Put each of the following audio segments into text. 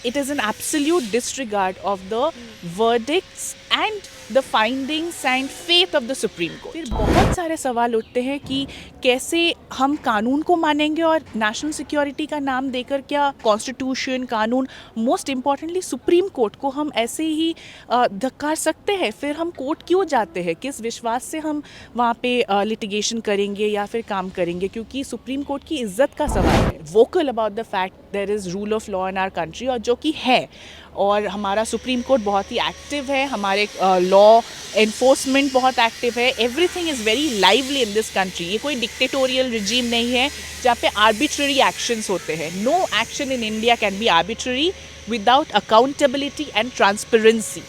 it is an absolute disregard of the verdicts and the findings and faith of the Supreme Court. फिर बहुत सारे सवाल उठते हैं कि कैसे हम कानून को मानेंगे और नेशनल सिक्योरिटी का नाम देकर क्या कॉन्स्टिट्यूशन कानून मोस्ट इम्पॉर्टेंटली सुप्रीम कोर्ट को हम ऐसे ही धक्का सकते हैं. फिर हम कोर्ट क्यों जाते हैं, किस विश्वास से हम वहाँ पे लिटिगेशन करेंगे या फिर काम करेंगे, क्योंकि सुप्रीम कोर्ट की इज्जत का सवाल है. Vocal about the fact there is rule of law in our country, और जो कि है, और हमारा सुप्रीम कोर्ट बहुत ही एक्टिव है, हमारे लॉ एनफोर्समेंट बहुत एक्टिव है. Everything is very lively in this country. ये कोई डिक्टेटोरियल रिजीम नहीं है जहाँ पे आर्बिट्ररी एक्शंस होते हैं. No action in India can be arbitrary without accountability and transparency.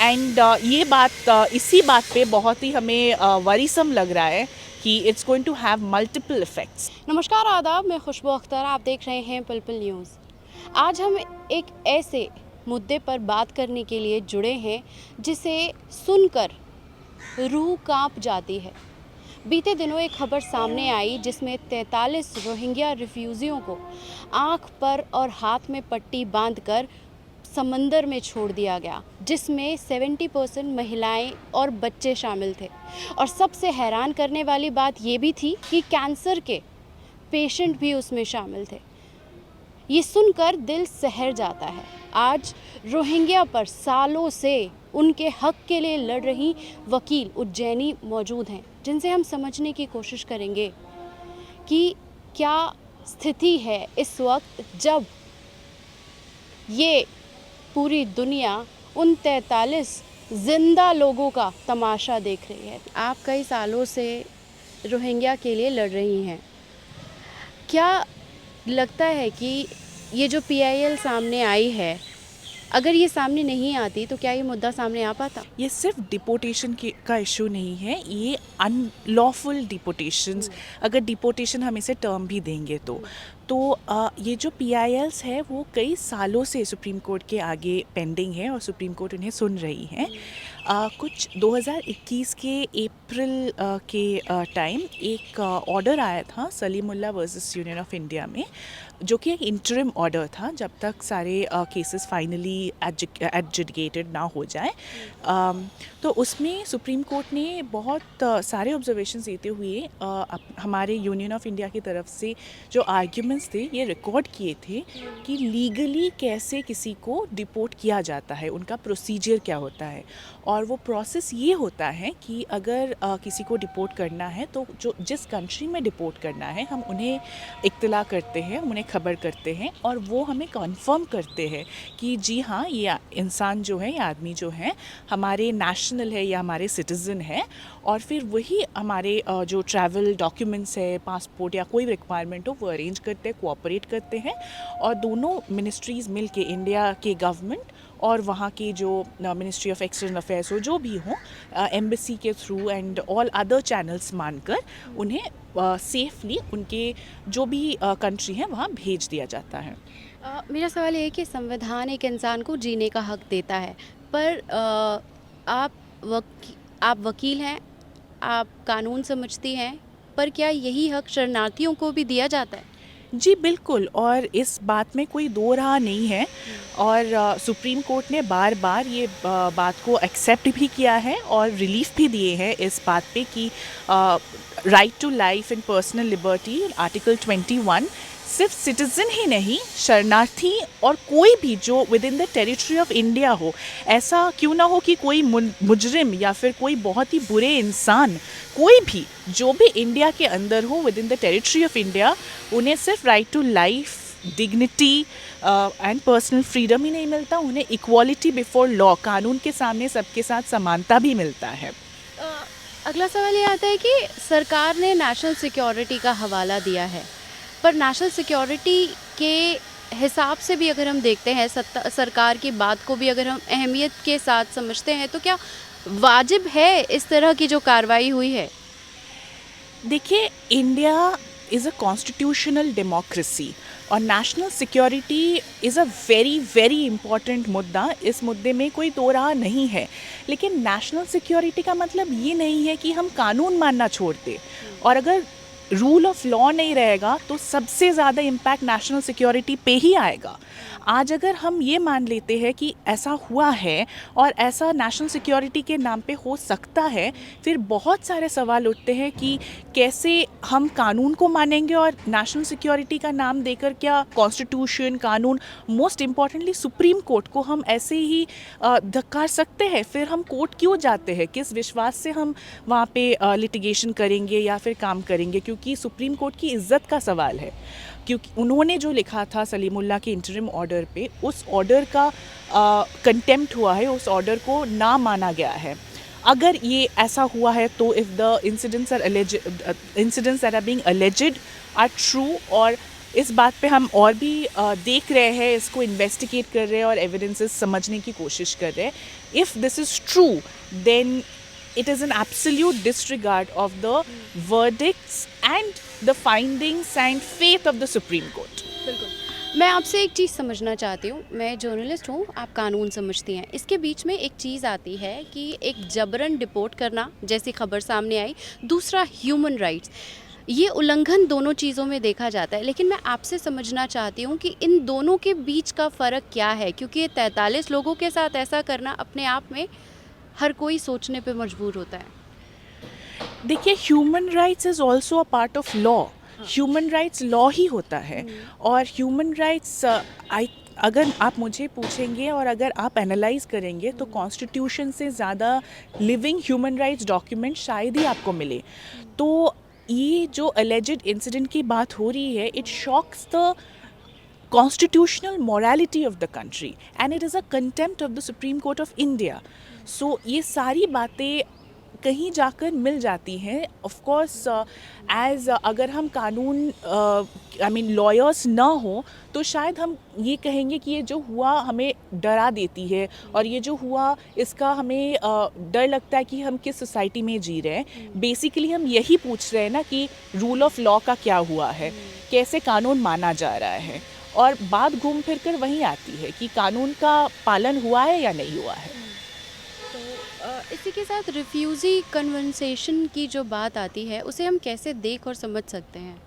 And ये बात इसी बात पे बहुत ही हमें वरीसम लग रहा है कि it's going to have multiple effects. नमस्कार, आदाब. मैं खुशबू अख्तर, आप देख रहे हैं पिलपिल न्यूज़. आज हम एक ऐसे मुद्दे पर बात करने के लिए जुड़े हैं जिसे सुनकर रूह कांप जाती है. बीते दिनों एक खबर सामने आई जिसमें 43 रोहिंग्या रिफ्यूजियों को आंख पर और हाथ में पट्टी बांधकर समंदर में छोड़ दिया गया, जिसमें 70% महिलाएं और बच्चे शामिल थे. और सबसे हैरान करने वाली बात ये भी थी कि कैंसर के पेशेंट भी उसमें शामिल थे. ये सुनकर दिल सहर जाता है. आज रोहिंग्या पर सालों से उनके हक के लिए लड़ रही वकील उज्जैनी मौजूद हैं, जिनसे हम समझने की कोशिश करेंगे कि क्या स्थिति है इस वक्त जब ये पूरी दुनिया उन 43 जिंदा लोगों का तमाशा देख रही है. आप कई सालों से रोहिंग्या के लिए लड़ रही हैं. क्या लगता है कि ये जो PIL सामने आई है, अगर ये सामने नहीं आती तो क्या ये मुद्दा सामने आ पाता? ये सिर्फ डिपोटेशन का इशू नहीं है, ये अनलॉफुल डिपोटेशंस, अगर डिपोटेशन हम इसे टर्म भी देंगे तो ये जो PILs है वो कई सालों से सुप्रीम कोर्ट के आगे पेंडिंग है और सुप्रीम कोर्ट उन्हें सुन रही है. कुछ 2021 के अप्रैल के टाइम एक ऑर्डर आया था Salimullah versus union of India में, जो कि एक इंटरिम ऑर्डर था जब तक सारे केसेस फाइनली एडजुडिकेटेड ना हो जाए. तो उसमें सुप्रीम कोर्ट ने बहुत सारे ऑब्जर्वेशंस देते हुए हमारे यूनियन ऑफ इंडिया की तरफ से जो आर्ग्यूमेंट्स थे ये रिकॉर्ड किए थे कि लीगली कैसे किसी को डिपोर्ट किया जाता है, उनका प्रोसीजर क्या होता है. और वो प्रोसेस ये होता है कि अगर किसी को डिपोर्ट करना है तो जो जिस कंट्री में डिपोर्ट करना है हम उन्हें इत्तला करते हैं, उन्हें खबर करते हैं और वो हमें कंफर्म करते हैं कि जी हाँ, ये इंसान जो है, ये आदमी जो है हमारे नेशनल है या हमारे सिटीज़न है. और फिर वही हमारे जो ट्रैवल डॉक्यूमेंट्स है, पासपोर्ट या कोई रिक्वायरमेंट हो, वो अरेंज करते हैं, कोऑपरेट करते हैं. और दोनों मिनिस्ट्रीज़ मिल के, इंडिया के गवर्नमेंट और वहाँ की जो मिनिस्ट्री ऑफ एक्सटर्नल अफेयर्स हो, जो भी हो, एम्बेसी के through and all other channels मानकर उन्हें सेफली उनके जो भी कंट्री हैं वहाँ भेज दिया जाता है. मेरा सवाल ये है कि संविधान एक इंसान को जीने का हक देता है, पर आप वकील हैं, आप कानून समझती हैं, पर क्या यही हक शरणार्थियों को भी दिया जाता है? जी बिल्कुल, और इस बात में कोई दो राह नहीं है. और सुप्रीम कोर्ट ने बार बार ये बात को एक्सेप्ट भी किया है और रिलीफ भी दिए हैं इस बात पे कि right to life and personal liberty, article 21 सिर्फ सिटीज़न ही नहीं, शरणार्थी और कोई भी जो with in the territory of India हो. ऐसा क्यों ना हो कि कोई मुजरिम या फिर कोई बहुत ही बुरे इंसान, कोई भी जो भी इंडिया के अंदर हो within the territory of India, उन्हें सिर्फ right to life, dignity and personal freedom ही नहीं मिलता, उन्हें इक्वालिटी बिफोर लॉ, कानून के सामने सबके साथ समानता भी मिलता है. अगला सवाल ये आता है कि सरकार ने नेशनल सिक्योरिटी का हवाला दिया है, पर नेशनल सिक्योरिटी के हिसाब से भी अगर हम देखते हैं, सरकार की बात को भी अगर हम अहमियत के साथ समझते हैं, तो क्या वाजिब है इस तरह की जो कार्रवाई हुई है? देखिए, India is a constitutional democracy और national security is a very very important मुद्दा. इस मुद्दे में कोई दो राह नहीं है. लेकिन नेशनल सिक्योरिटी का मतलब ये नहीं है कि हम कानून मानना छोड़ दें. और अगर रूल ऑफ लॉ नहीं रहेगा तो सबसे ज़्यादा इम्पैक्ट नेशनल सिक्योरिटी पे ही आएगा। आज अगर हम ये मान लेते हैं कि ऐसा हुआ है और ऐसा नेशनल सिक्योरिटी के नाम पे हो सकता है, फिर बहुत सारे सवाल उठते हैं कि कैसे हम कानून को मानेंगे और नेशनल सिक्योरिटी का नाम देकर क्या कॉन्स्टिट्यूशन, कानून, मोस्ट इम्पॉर्टेंटली सुप्रीम कोर्ट को हम ऐसे ही धक्कार सकते हैं? फिर हम कोर्ट क्यों जाते हैं? किस विश्वास से हम वहाँ पे लिटिगेशन करेंगे या फिर काम करेंगे? क्योंकि सुप्रीम कोर्ट की इज्जत का सवाल है, क्योंकि उन्होंने जो लिखा था सलीमुल्लाह के इंटरिम ऑर्डर पे, उस ऑर्डर का कंटेम्प्ट हुआ है, उस ऑर्डर को ना माना गया है। अगर ये ऐसा हुआ है तो if the incidents that are being alleged are true, और इस बात पे हम और भी देख रहे हैं, इसको इन्वेस्टिगेट कर रहे हैं और एविडेंसेस समझने की कोशिश कर रहे हैं। If this is true then it is an absolute disregard of the verdicts and the findings and faith of the Supreme Court. बिल्कुल। मैं आपसे एक चीज़ समझना चाहती हूँ, मैं जर्नलिस्ट हूँ, आप कानून समझती हैं, इसके बीच में एक चीज़ आती है कि एक जबरन डिपोर्ट करना जैसी खबर सामने आई, दूसरा ह्यूमन राइट्स, ये उल्लंघन दोनों चीज़ों में देखा जाता है। लेकिन मैं आपसे समझना चाहती हूँ कि इन दोनों के बीच का फ़र्क क्या है, क्योंकि 43 लोगों के साथ ऐसा करना अपने आप में हर कोई सोचने पे मजबूर होता है। देखिए, human rights is also a part of law. Human rights law ही होता है, और ह्यूमन राइट्स अगर आप मुझे पूछेंगे और अगर आप एनालाइज करेंगे तो कॉन्स्टिट्यूशन से ज़्यादा लिविंग ह्यूमन राइट्स डॉक्यूमेंट शायद ही आपको मिले। तो ये जो अलेजेड इंसिडेंट की बात हो रही है, it shocks the constitutional morality of the country and it is a contempt of the Supreme Court of India. So ये सारी बातें कहीं जाकर मिल जाती हैं। ऑफ कोर्स एज अगर हम कानून आई मीन लॉयर्स ना हो तो शायद हम ये कहेंगे कि ये जो हुआ हमें डरा देती है, और ये जो हुआ इसका हमें डर लगता है कि हम किस सोसाइटी में जी रहे हैं। बेसिकली हम यही पूछ रहे हैं ना कि रूल ऑफ लॉ का क्या हुआ है, कैसे कानून माना जा रहा है, और बात घूम फिर कर वहीं आती है कि कानून का पालन हुआ है या नहीं हुआ है। तो इसी के साथ रिफ्यूज़ी कन्वेंसेशन की जो बात आती है, उसे हम कैसे देख और समझ सकते हैं?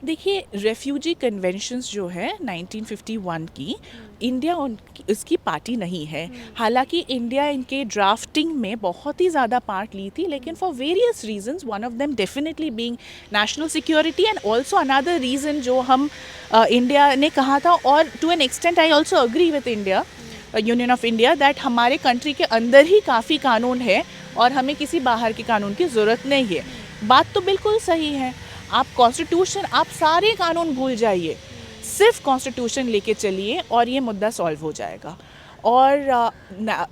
देखिए, रेफ्यूजी कन्वेंशंस जो है 1951 की, इंडिया इसकी पार्टी नहीं है। हालांकि इंडिया इनके ड्राफ्टिंग में बहुत ही ज़्यादा पार्ट ली थी, लेकिन for various reasons, one of them definitely being national security and also another reason जो हम इंडिया ने कहा था, और to an extent I also agree with India, union of India, that हमारे कंट्री के अंदर ही काफ़ी कानून है और हमें किसी बाहर के कानून की ज़रूरत नहीं है। बात तो बिल्कुल सही है। आप कॉन्स्टिट्यूशन, आप सारे कानून भूल जाइए, सिर्फ कॉन्स्टिट्यूशन लेके चलिए और ये मुद्दा सॉल्व हो जाएगा। और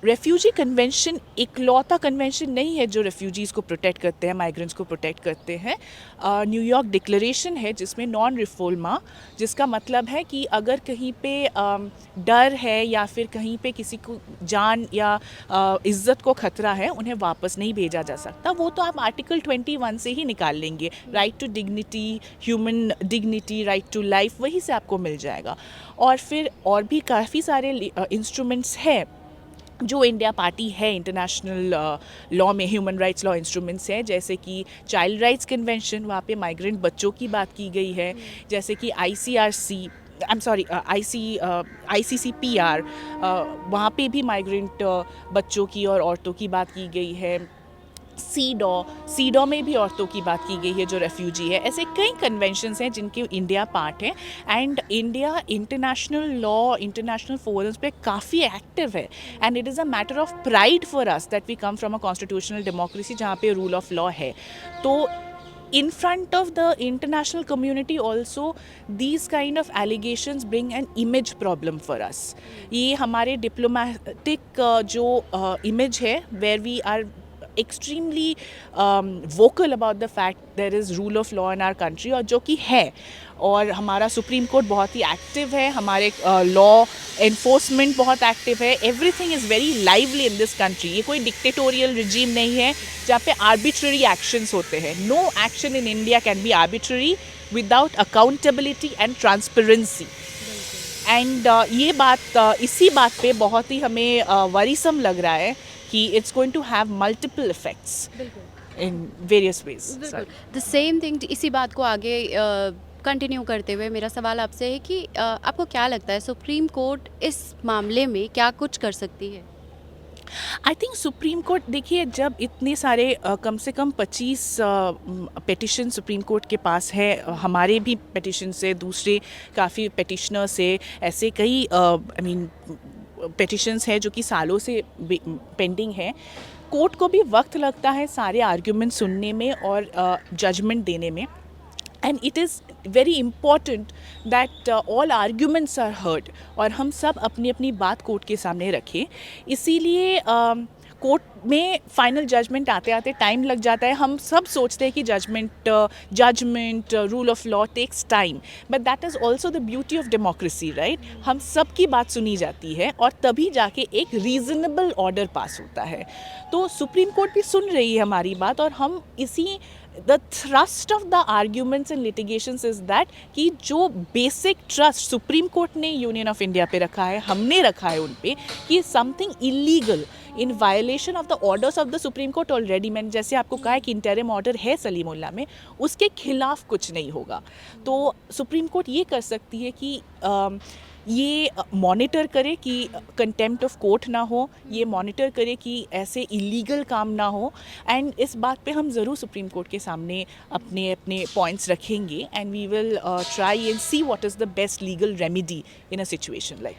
रेफ्यूजी कन्वेंशन इकलौता कन्वेंशन नहीं है जो रेफ्यूजीज़ को प्रोटेक्ट करते हैं, माइग्रेंट्स को प्रोटेक्ट करते हैं। न्यूयॉर्क डिक्लेरेशन है जिसमें नॉन रिफोल्मा, जिसका मतलब है कि अगर कहीं पे डर है या फिर कहीं पे किसी को जान या इज़्ज़त को खतरा है, उन्हें वापस नहीं भेजा जा सकता। वो तो आप आर्टिकल 21 से ही निकाल लेंगे, right to dignity, human dignity, right to life, वहीं से आपको मिल जाएगा। और फिर और भी काफ़ी सारे इंस्ट्रूमेंट्स हैं जो इंडिया पार्टी है इंटरनेशनल लॉ में, ह्यूमन राइट्स लॉ इंस्ट्रूमेंट्स हैं, जैसे कि चाइल्ड राइट्स कन्वेंशन, वहाँ पे माइग्रेंट बच्चों की बात की गई है, जैसे कि ICCPR, वहाँ पे भी माइग्रेंट बच्चों की और औरतों की बात की गई है। सीडॉ में भी औरतों की बात की गई है जो रेफ्यूजी है। ऐसे कई कन्वेंशंस हैं जिनके इंडिया पार्ट है, and India international law, international forums पे काफ़ी एक्टिव है, and it is a matter of pride for us that we come from a constitutional democracy जहाँ पे रूल ऑफ लॉ है। तो in front of the international community also these kind of allegations bring an image problem for us. ये हमारे diplomatic जो image है, where we are extremely vocal about the fact there is rule of law in our country, और जो कि है, और हमारा सुप्रीम कोर्ट बहुत ही एक्टिव है, हमारे लॉ एनफोर्समेंट बहुत एक्टिव है, everything is very lively in this country. ये कोई डिक्टेटोरियल रिजीम नहीं है जहाँ पे आर्बिट्ररी एक्शंस होते हैं। No action in India can be arbitrary without accountability and transparency. And ये बात इसी बात पे बहुत ही हमें वरीसम लग रहा है कि it's going to have multiple effects. in various ways. बिल्कुल द सेम थिंग, इसी बात को आगे कंटिन्यू करते हुए मेरा सवाल आपसे है कि आपको क्या लगता है सुप्रीम कोर्ट इस मामले में क्या कुछ कर सकती है? आई थिंक सुप्रीम कोर्ट, देखिए जब इतने सारे कम से कम 25 पेटिशन सुप्रीम कोर्ट के पास है, हमारे भी पेटिशन से, दूसरे काफ़ी पेटिशनर से, ऐसे कई आई मीन पेटिशंस हैं जो कि सालों से पेंडिंग है। कोर्ट को भी वक्त लगता है सारे आर्ग्यूमेंट सुनने में और जजमेंट देने में, and it is very important that all arguments are heard और हम सब अपनी अपनी बात कोर्ट के सामने रखें। इसीलिए कोर्ट में फाइनल जजमेंट आते आते टाइम लग जाता है। हम सब सोचते हैं कि judgement rule of law takes time, but that is also the beauty of democracy, right. हम सब की बात सुनी जाती है और तभी जाके एक रीज़नेबल ऑर्डर पास होता है। तो सुप्रीम कोर्ट भी सुन रही है हमारी बात, और हम इसी the thrust of the arguments and litigations is that कि जो बेसिक ट्रस्ट सुप्रीम कोर्ट ने यूनियन ऑफ इंडिया पे रखा है, हमने रखा है उन पे, कि something illegal in violation of the orders of the supreme court already, मैंने जैसे आपको कहा है कि इंटरिम ऑर्डर है सलीमुल्लाह में, उसके खिलाफ कुछ नहीं होगा। तो सुप्रीम कोर्ट ये कर सकती है कि ये मॉनिटर करे कि कंटेम्प्ट ऑफ कोर्ट ना हो, ये मॉनिटर करे कि ऐसे इलीगल काम ना हो, एंड इस बात पे हम ज़रूर सुप्रीम कोर्ट के सामने अपने अपने पॉइंट्स रखेंगे, and we will try and see what is the best legal remedy in a situation like